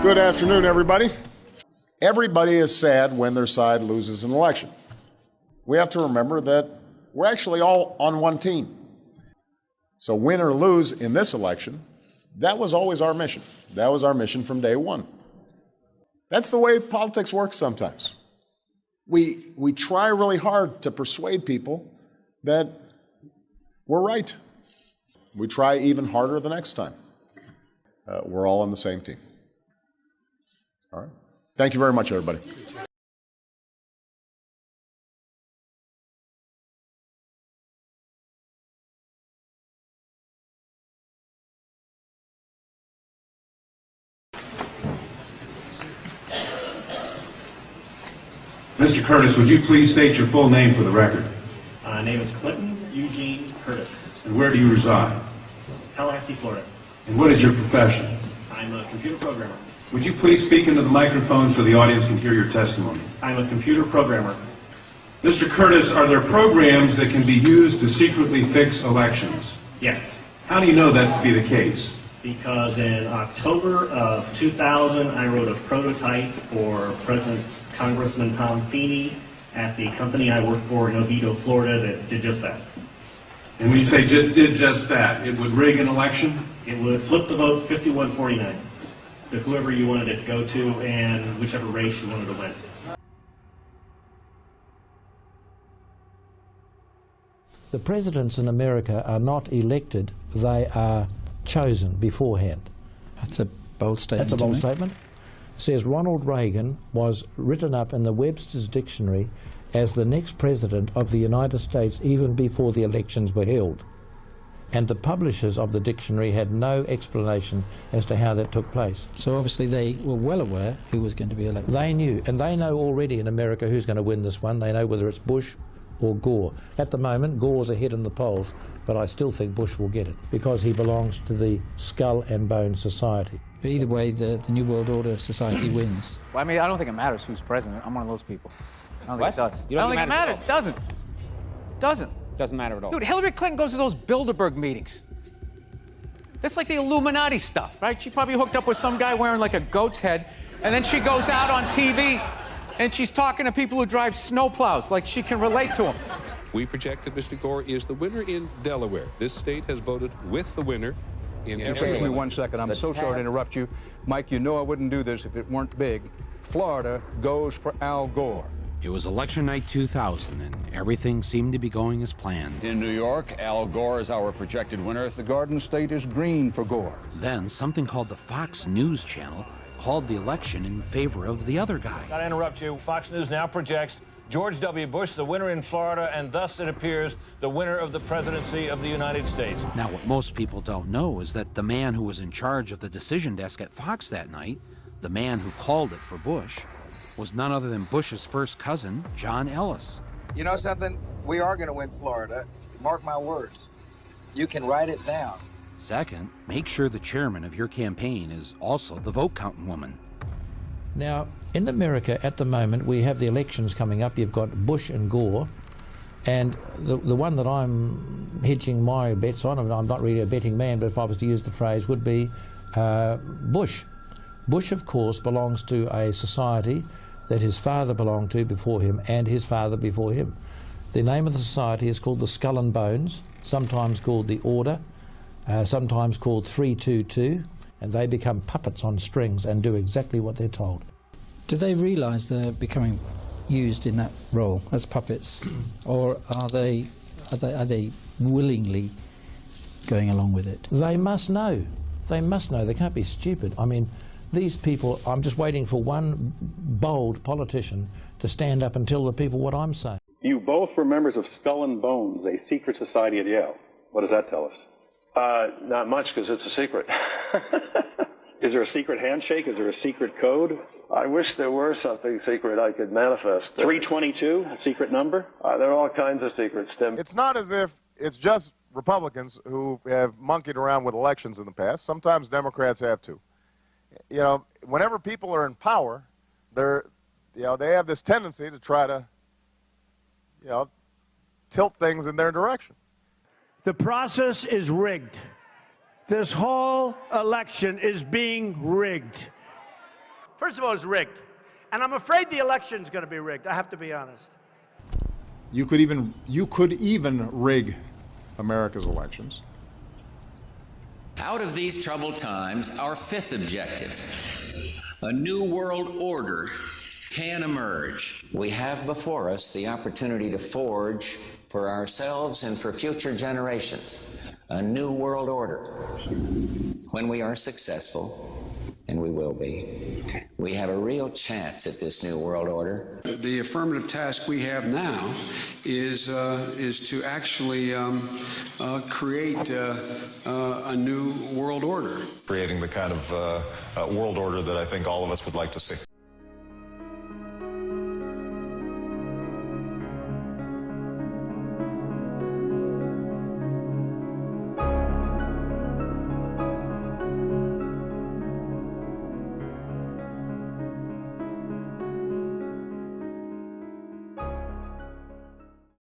Good afternoon, everybody. Everybody is sad when their side loses an election. We have to remember that we're actually all on one team. So win or lose in this election, that was always our mission. That was our mission from day one. That's the way politics works sometimes. We try really hard to persuade people that we're right. We try even harder the next time. We're all on the same team. All right. Thank you very much, everybody. Mr. Curtis, would you please state your full name for the record? My name is Clinton Eugene Curtis. And where do you reside? Tallahassee, Florida. And what is your profession? I'm a computer programmer. Would you please speak into the microphone so the audience can hear your testimony? I'm a computer programmer. Mr. Curtis, are there programs that can be used to secretly fix elections? Yes. How do you know that to be the case? Because in October of 2000, I wrote a prototype for Congressman Tom Feeney at the company I work for in Oviedo, Florida, that did just that. And when you say did just that, it would rig an election? It would flip the vote 51-49 to whoever you wanted it to go to and whichever race you wanted to win. The presidents in America are not elected, they are chosen beforehand. That's a bold statement. That's a bold statement. It says Ronald Reagan was written up in the Webster's Dictionary as the next president of the United States even before the elections were held. And the publishers of the dictionary had no explanation as to how that took place. So obviously they were well aware who was going to be elected. They knew, and they know already in America who's going to win this one. They know whether it's Bush or Gore. At the moment, Gore's ahead in the polls, but I still think Bush will get it because he belongs to the skull and bone society. But either way, the New World Order society wins. Well, I mean, I don't think it matters who's president. I'm one of those people. I don't think it does. You don't think it matters. It doesn't. Doesn't. Doesn't matter at all. Dude, Hillary Clinton goes to those Bilderberg meetings. That's like the Illuminati stuff, right? She probably hooked up with some guy wearing like a goat's head, and then she goes out on TV and she's talking to people who drive snowplows, like she can relate to them. We project that Mr. Gore is the winner in Delaware. This state has voted with the winner in Excuse me 1 second. I'm so sorry to interrupt you. Mike, you know I wouldn't do this if it weren't big. Florida goes for Al Gore. It was election night 2000, and everything seemed to be going as planned. In New York, Al Gore is our projected winner. The Garden State is green for Gore. Then something called the Fox News Channel called the election in favor of the other guy. Gotta interrupt you. Fox News now projects George W. Bush the winner in Florida, and thus it appears the winner of the presidency of the United States. Now, what most people don't know is that the man who was in charge of the decision desk at Fox that night, the man who called it for Bush, was none other than Bush's first cousin, John Ellis. You know something? We are going to win Florida. Mark my words. You can write it down. Second, make sure the chairman of your campaign is also the vote-counting woman. Now, in America at the moment, we have the elections coming up. You've got Bush and Gore, and the one that I'm hedging my bets on, and I'm not really a betting man, but if I was to use the phrase, would be Bush. Bush, of course, belongs to a society that his father belonged to before him and his father before him. The name of the society is called the Skull and Bones, sometimes called the Order, sometimes called 322, and they become puppets on strings and do exactly what they're told. Do they realise they're becoming used in that role as puppets, or are they willingly going along with it? They must know. They must know. They can't be stupid. I mean, these people, I'm just waiting for one bold politician to stand up and tell the people what I'm saying. You both were members of Skull and Bones, a secret society at Yale. What does that tell us? Not much, because it's a secret. Is there a secret handshake? Is there a secret code? I wish there were something secret I could manifest. 322, a secret number? There are all kinds of secrets, Tim. It's not as if it's just Republicans who have monkeyed around with elections in the past. Sometimes Democrats have too. You know, whenever people are in power, they have this tendency to try to, tilt things in their direction. The process is rigged. This whole election is being rigged. First of all, it's rigged. And I'm afraid the election's going to be rigged. I have to be honest. You could even rig America's elections. Out of these troubled times, our fifth objective, a new world order, can emerge. We have before us the opportunity to forge for ourselves and for future generations a new world order. When we are successful, and we will be, we have a real chance at this new world order. The affirmative task we have now is to actually create a new world order. Creating the kind of world order that I think all of us would like to see.